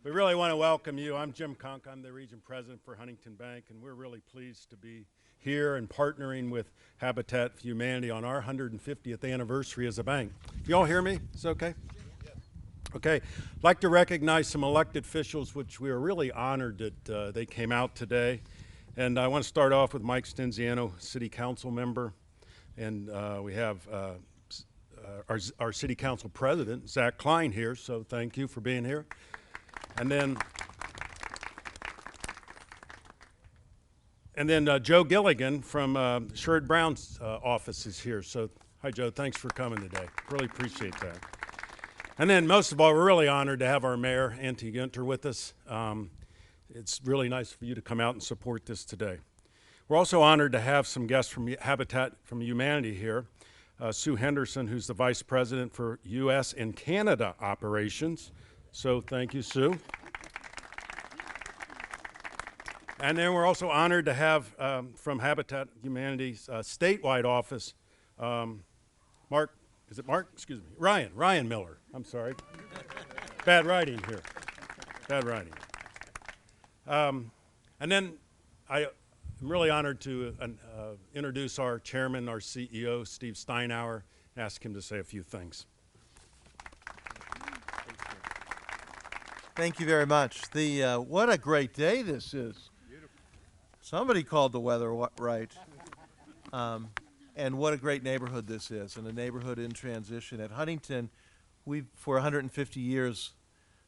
We really want to welcome you. I'm Jim Conk. I'm the region president for Huntington Bank, and we're really pleased to be here and partnering with Habitat for Humanity on our 150th anniversary as a bank. You all hear me? Is it okay? Okay. I'd like to recognize some elected officials, which we are really honored that they came out today. And I want to start off with Mike Stenziano, City Council member. And we have our City Council President, Zach Klein, here, so thank you for being here. And then Joe Gilligan from Sherrod Brown's office is here. So, hi, Joe. Thanks for coming today. Really appreciate that. And then, most of all, we're really honored to have our mayor, Mayor Ginther, with us. It's really nice for you to come out and support this today. We're also honored to have some guests from Habitat from Humanity here. Sue Henderson, who's the Vice President for U.S. and Canada Operations. So thank you, Sue. And then we're also honored to have from Habitat Humanity's statewide office, Mark, is it Mark? Excuse me, Ryan Miller. I'm sorry. Bad writing here. Bad writing. And then I'm really honored to introduce our chairman, our CEO, Steve Steinauer, and ask him to say a few things. Thank you very much. What a great day this is. Beautiful. Somebody called the weather right. And what a great neighborhood this is, and a neighborhood in transition. At Huntington, for 150 years,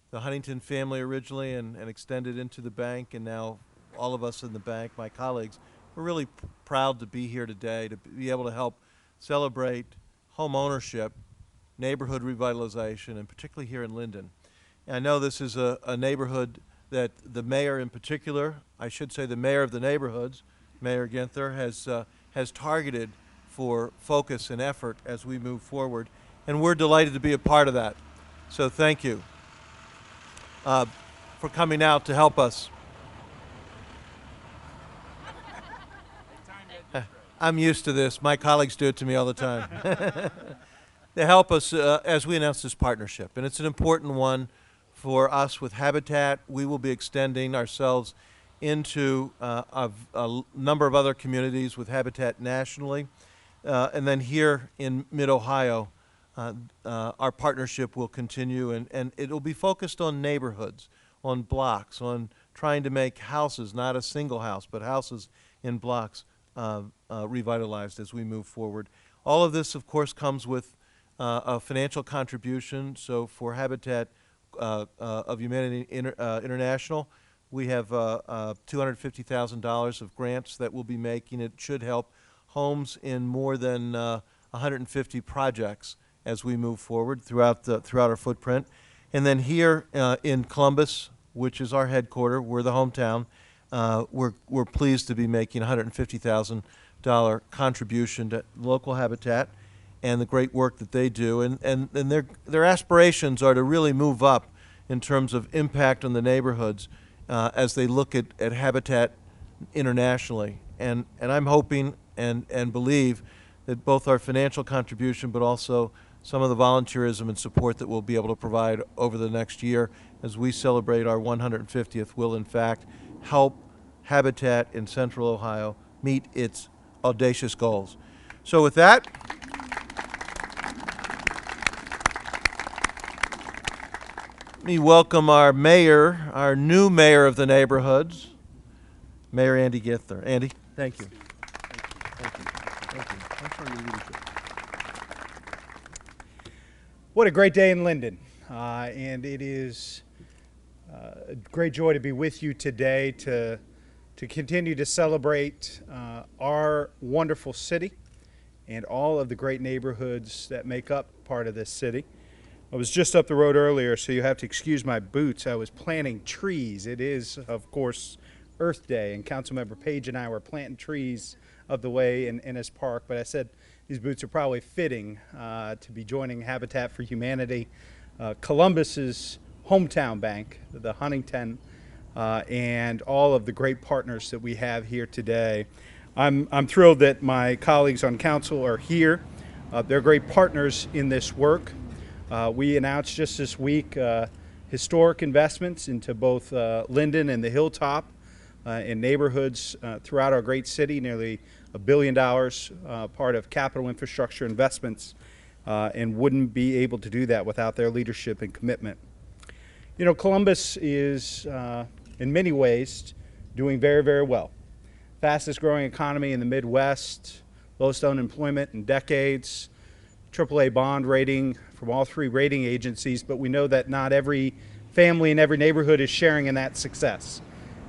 the Huntington family originally and extended into the bank, and now all of us in the bank, my colleagues, we're really proud to be here today to be able to help celebrate home ownership, neighborhood revitalization, and particularly here in Linden. I know this is a neighborhood that the mayor in particular, I should say the mayor of the neighborhoods, Mayor Ginther, has targeted for focus and effort as we move forward. And we're delighted to be a part of that. So thank you for coming out to help us. I'm used to this. My colleagues do it to me all the time. To help us as we announce this partnership. And it's an important one. For us with Habitat, we will be extending ourselves into a number of other communities with Habitat nationally. And then here in Mid-Ohio, our partnership will continue, and it will be focused on neighborhoods, on blocks, on trying to make houses, not a single house, but houses in blocks revitalized as we move forward. All of this, of course, comes with a financial contribution. So for Habitat of Humanity International, we have $250,000 of grants that we'll be making. It should help homes in more than 150 projects as we move forward throughout our footprint. And then here in Columbus, which is our headquarters, we're the hometown. We're pleased to be making $150,000 contribution to local Habitat and the great work that they do, and their aspirations are to really move up in terms of impact on the neighborhoods as they look at Habitat internationally. And I'm hoping and believe that both our financial contribution but also some of the volunteerism and support that we'll be able to provide over the next year as we celebrate our 150th will in fact help Habitat in Central Ohio meet its audacious goals. So with that, let me welcome our mayor, our new mayor of the neighborhoods, Mayor Andy Ginther. Andy, thank you. Thank you. Thank you. Thanks for your leadership. What a great day in Linden. And it is a great joy to be with you today to continue to celebrate our wonderful city and all of the great neighborhoods that make up part of this city. I was just up the road earlier, so you have to excuse my boots. I was planting trees. It is, of course, Earth Day, and Councilmember Page and I were planting trees of the way in Ennis Park, but I said these boots are probably fitting to be joining Habitat for Humanity, Columbus's hometown bank, the Huntington, and all of the great partners that we have here today. I'm thrilled that my colleagues on council are here. They're great partners in this work. We announced just this week historic investments into both Linden and the Hilltop and neighborhoods throughout our great city, nearly $1 billion, part of capital infrastructure investments, and wouldn't be able to do that without their leadership and commitment. You know, Columbus is, in many ways, doing very, very well. Fastest growing economy in the Midwest, lowest unemployment in decades, AAA bond rating from all three rating agencies, but we know that not every family in every neighborhood is sharing in that success.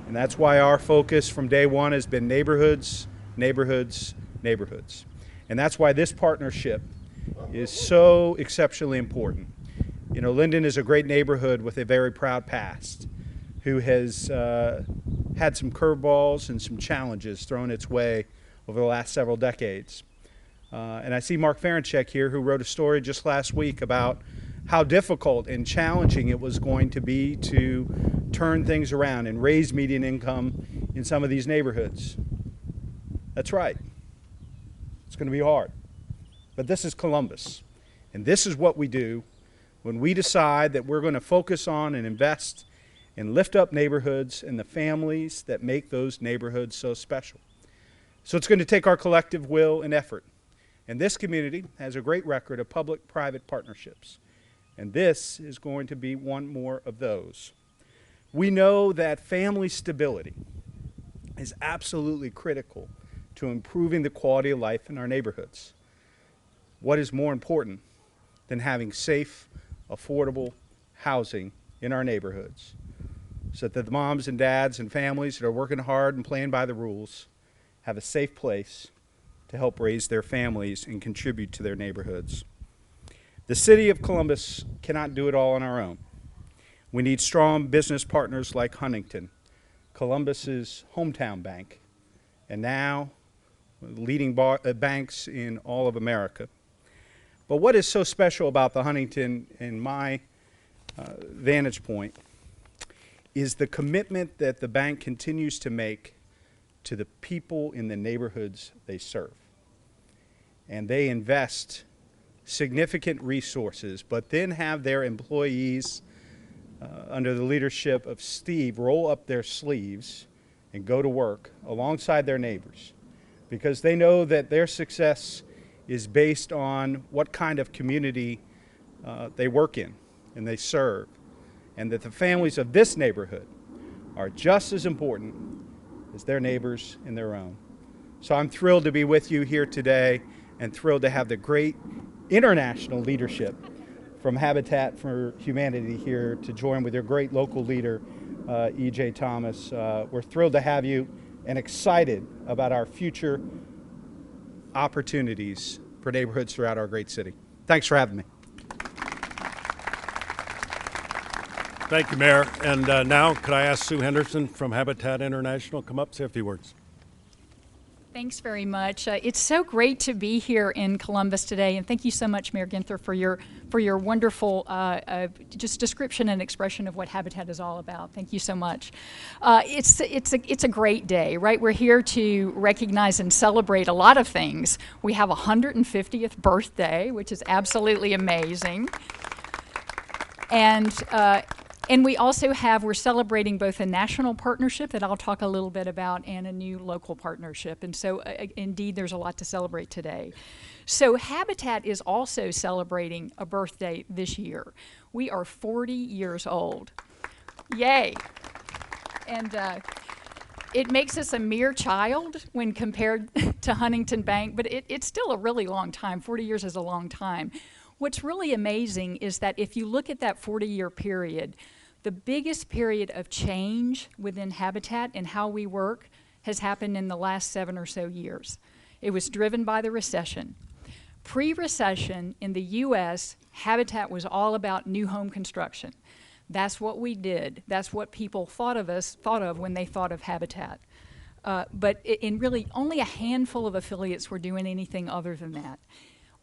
And that's why our focus from day one has been neighborhoods, neighborhoods, neighborhoods. And that's why this partnership is so exceptionally important. You know, Linden is a great neighborhood with a very proud past who has had some curveballs and some challenges thrown its way over the last several decades. And I see Mark Ferenchek here, who wrote a story just last week about how difficult and challenging it was going to be to turn things around and raise median income in some of these neighborhoods. That's right. It's going to be hard. But this is Columbus. And this is what we do when we decide that we're going to focus on and invest and lift up neighborhoods and the families that make those neighborhoods so special. So it's going to take our collective will and effort. And this community has a great record of public-private partnerships. And this is going to be one more of those. We know that family stability is absolutely critical to improving the quality of life in our neighborhoods. What is more important than having safe, affordable housing in our neighborhoods so that the moms and dads and families that are working hard and playing by the rules have a safe place to help raise their families and contribute to their neighborhoods. The city of Columbus cannot do it all on our own. We need strong business partners like Huntington, Columbus's hometown bank, and now leading banks in all of America. But what is so special about the Huntington, in my vantage point, is the commitment that the bank continues to make to the people in the neighborhoods they serve. And they invest significant resources, but then have their employees, under the leadership of Steve, roll up their sleeves and go to work alongside their neighbors, because they know that their success is based on what kind of community they work in and they serve, and that the families of this neighborhood are just as important as their neighbors in their own. So I'm thrilled to be with you here today and thrilled to have the great international leadership from Habitat for Humanity here to join with your great local leader, E.J. Thomas. We're thrilled to have you and excited about our future opportunities for neighborhoods throughout our great city. Thanks for having me. Thank you, Mayor. And now, could I ask Sue Henderson from Habitat International come up, say a few words? Thanks very much. It's so great to be here in Columbus today, and thank you so much, Mayor Ginther, for your wonderful just description and expression of what Habitat is all about. Thank you so much. It's a great day, right? We're here to recognize and celebrate a lot of things. We have a 150th birthday, which is absolutely amazing, and we also we're celebrating both a national partnership that I'll talk a little bit about and a new local partnership. And so, indeed, there's a lot to celebrate today. So Habitat is also celebrating a birthday this year. We are 40 years old. Yay. And it makes us a mere child when compared to Huntington Bank, but it's still a really long time. 40 years is a long time. What's really amazing is that if you look at that 40-year period, the biggest period of change within Habitat and how we work has happened in the last 7 or so years. It was driven by the recession. Pre-recession in the U.S., Habitat was all about new home construction. That's what we did. That's what people thought of when they thought of Habitat. But in really only a handful of affiliates were doing anything other than that.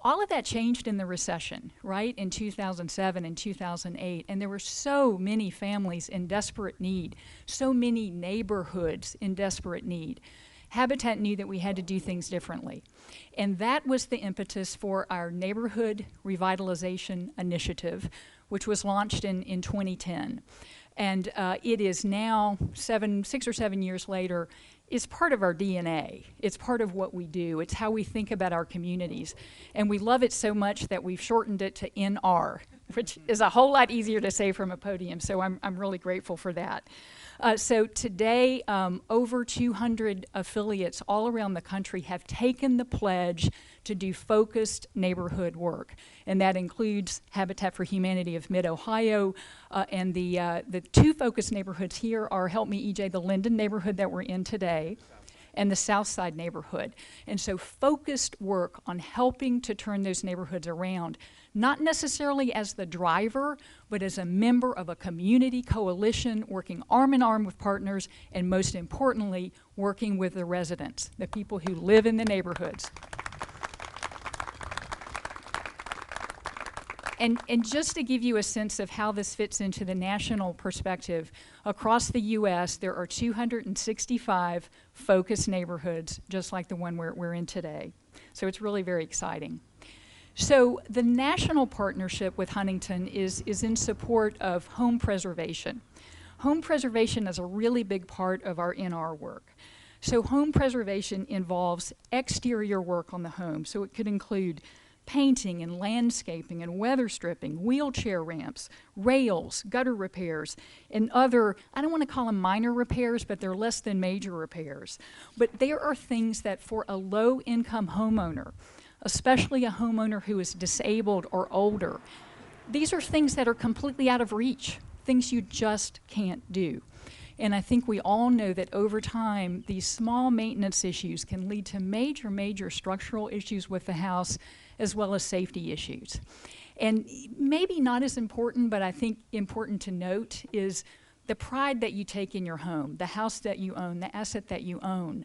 All of that changed in the recession, right, in 2007 and 2008, and there were so many families in desperate need, so many neighborhoods in desperate need. Habitat knew that we had to do things differently, and that was the impetus for our Neighborhood Revitalization Initiative, which was launched in 2010. And it is now 6 or 7 years later, is part of our DNA. It's part of what we do. It's how we think about our communities. And we love it so much that we've shortened it to NR, which is a whole lot easier to say from a podium. So I'm really grateful for that. So today, over 200 affiliates all around the country have taken the pledge to do focused neighborhood work. And that includes Habitat for Humanity of Mid-Ohio, and the two focused neighborhoods here are, help me EJ, the Linden neighborhood that we're in today, and the South Side neighborhood. And so focused work on helping to turn those neighborhoods around, not necessarily as the driver, but as a member of a community coalition, working arm in arm with partners, and most importantly, working with the residents, the people who live in the neighborhoods. And just to give you a sense of how this fits into the national perspective, across the U.S. there are 265 focused neighborhoods, just like the one we're in today. So it's really very exciting. So the national partnership with Huntington is in support of home preservation. Home preservation is a really big part of our NR work. So home preservation involves exterior work on the home. So it could include painting and landscaping and weather stripping, wheelchair ramps, rails, gutter repairs, and other, I don't want to call them minor repairs, but they're less than major repairs. But there are things that for a low-income homeowner, especially a homeowner who is disabled or older, these are things that are completely out of reach, things you just can't do. And I think we all know that over time, these small maintenance issues can lead to major, major structural issues with the house, as well as safety issues. And maybe not as important, but I think important to note is the pride that you take in your home, the house that you own, the asset that you own.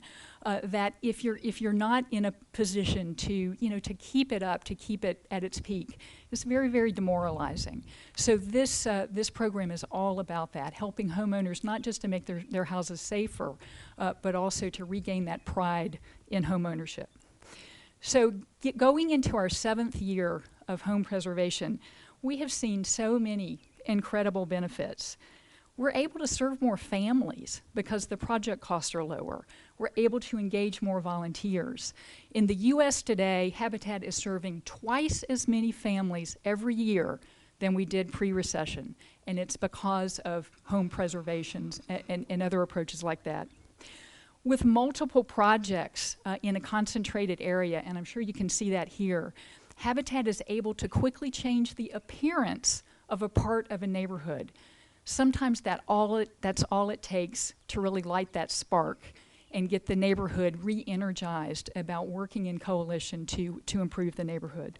That if you're not in a position to to keep it up, to keep it at its peak, it's very, very demoralizing. So this program is all about that, helping homeowners not just to make their houses safer, but also to regain that pride in home ownership. So going into our 7th year of home preservation, we have seen so many incredible benefits. We're able to serve more families because the project costs are lower. We're able to engage more volunteers. In the U.S. today, Habitat is serving twice as many families every year than we did pre-recession, and it's because of home preservations and other approaches like that. With multiple projects in a concentrated area, and I'm sure you can see that here, Habitat is able to quickly change the appearance of a part of a neighborhood. Sometimes that's all it takes to really light that spark and get the neighborhood re-energized about working in coalition to improve the neighborhood.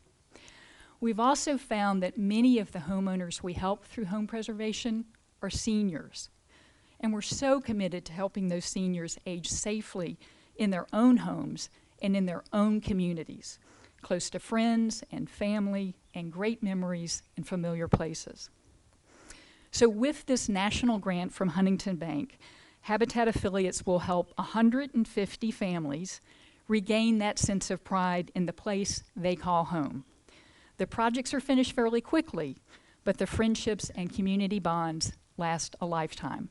We've also found that many of the homeowners we help through home preservation are seniors. And we're so committed to helping those seniors age safely in their own homes and in their own communities, close to friends and family and great memories and familiar places. So with this national grant from Huntington Bank, Habitat affiliates will help 150 families regain that sense of pride in the place they call home. The projects are finished fairly quickly, but the friendships and community bonds last a lifetime.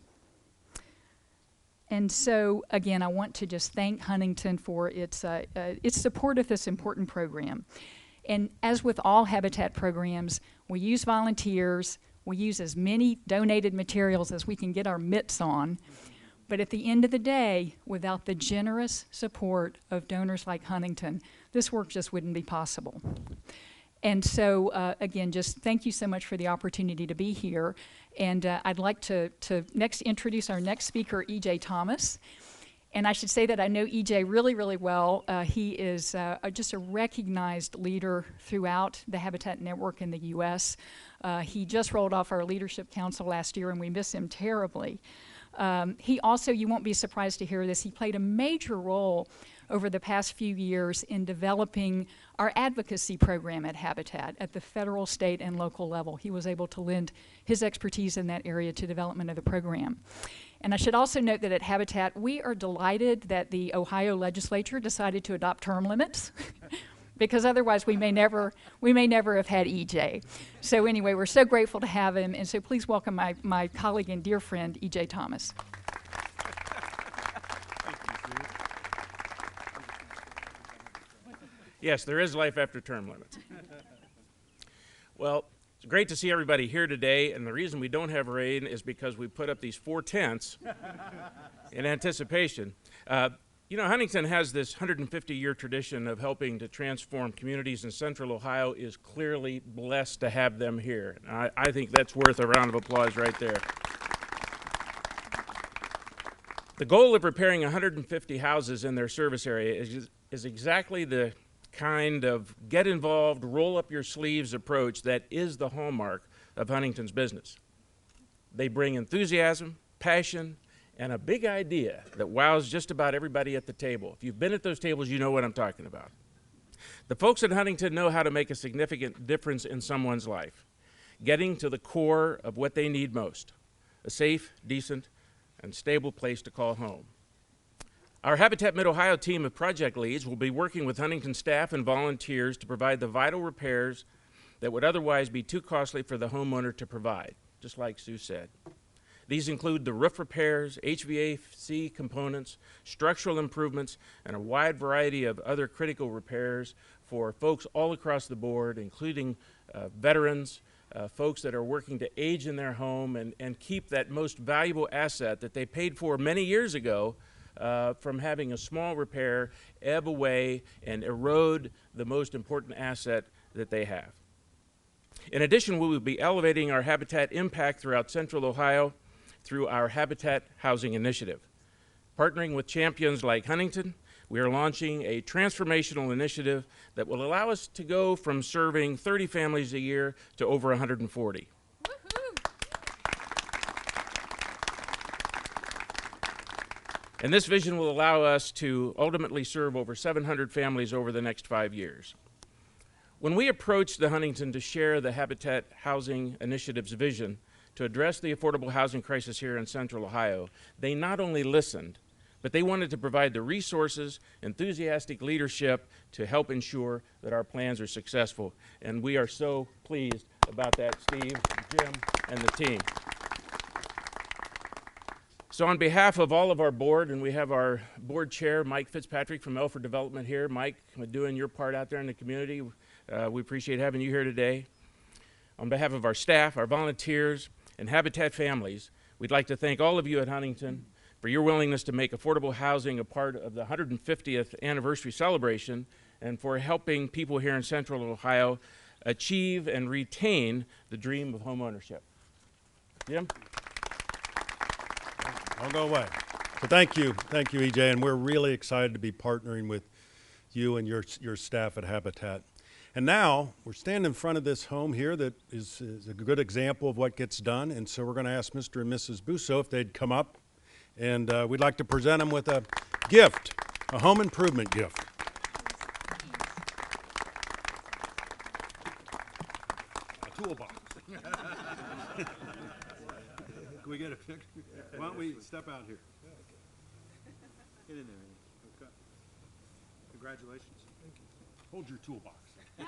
And so, again, I want to just thank Huntington for its support of this important program. And as with all Habitat programs, we use volunteers, we use as many donated materials as we can get our mitts on. But at the end of the day, without the generous support of donors like Huntington, this work just wouldn't be possible. And so, again, just thank you so much for the opportunity to be here. And I'd like to next introduce our next speaker, EJ Thomas. And I should say that I know EJ really, really well. He is just a recognized leader throughout the Habitat Network in the U.S. He just rolled off our Leadership Council last year, and we miss him terribly. He also, you won't be surprised to hear this, he played a major role over the past few years in developing our advocacy program at Habitat at the federal, state, and local level. He was able to lend his expertise in that area to development of the program. And I should also note that at Habitat, we are delighted that the Ohio legislature decided to adopt term limits. because otherwise we may never have had EJ. So anyway, we're so grateful to have him, and so please welcome my colleague and dear friend, EJ Thomas. Yes, there is life after term limits. Well, it's great to see everybody here today, and the reason we don't have rain is because we put up these 4 tents in anticipation. You know, Huntington has this 150-year tradition of helping to transform communities in Central Ohio. Is clearly blessed to have them here. I think that's worth a round of applause right there. The goal of repairing 150 houses in their service area is exactly the kind of get involved, roll up your sleeves approach that is the hallmark of Huntington's business. They bring enthusiasm, passion, and a big idea that wows just about everybody at the table. If you've been at those tables, you know what I'm talking about. The folks at Huntington know how to make a significant difference in someone's life, getting to the core of what they need most, a safe, decent, and stable place to call home. Our Habitat-MidOhio team of project leads will be working with Huntington staff and volunteers to provide the vital repairs that would otherwise be too costly for the homeowner to provide, just like Sue said. These include the roof repairs, HVAC components, structural improvements, and a wide variety of other critical repairs for folks all across the board, including veterans, folks that are working to age in their home and keep that most valuable asset that they paid for many years ago from having a small repair ebb away and erode the most important asset that they have. In addition, we will be elevating our habitat impact throughout Central Ohio through our Habitat Housing Initiative. Partnering with champions like Huntington, we are launching a transformational initiative that will allow us to go from serving 30 families a year to over 140. And this vision will allow us to ultimately serve over 700 families over the next 5 years. When we approached the Huntington to share the Habitat Housing Initiative's vision to address the affordable housing crisis here in Central Ohio, they not only listened, but they wanted to provide the resources, enthusiastic leadership to help ensure that our plans are successful. And we are so pleased about that, Steve, Jim, and the team. So on behalf of all of our board, and we have our board chair, Mike Fitzpatrick from Elford Development here. Mike, doing your part out there in the community. We appreciate having you here today. On behalf of our staff, our volunteers, and Habitat families, we'd like to thank all of you at Huntington for your willingness to make affordable housing a part of the 150th anniversary celebration and for helping people here in Central Ohio achieve and retain the dream of home ownership. Jim? Don't go away. So thank you, EJ, and we're really excited to be partnering with you and your staff at Habitat. And now we're standing in front of this home here that is a good example of what gets done, and so we're going to ask Mr. and Mrs. Busso if they'd come up, and we'd like to present them with a gift, a home improvement gift. A toolbox. Can we get a picture? Why don't we step out here? Get in there. Okay. Congratulations. Thank you. Hold your toolbox. EJ,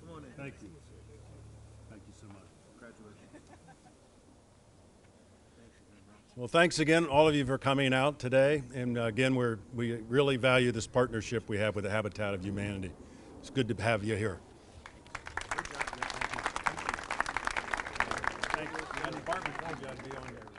come on in. Thank you. Thank you so much. Congratulations. Well, thanks again, all of you, for coming out today. And again, we really value this partnership we have with the Habitat of Humanity. It's good to have you here. Thank you. Thank you. Thank you. Department, to be on here.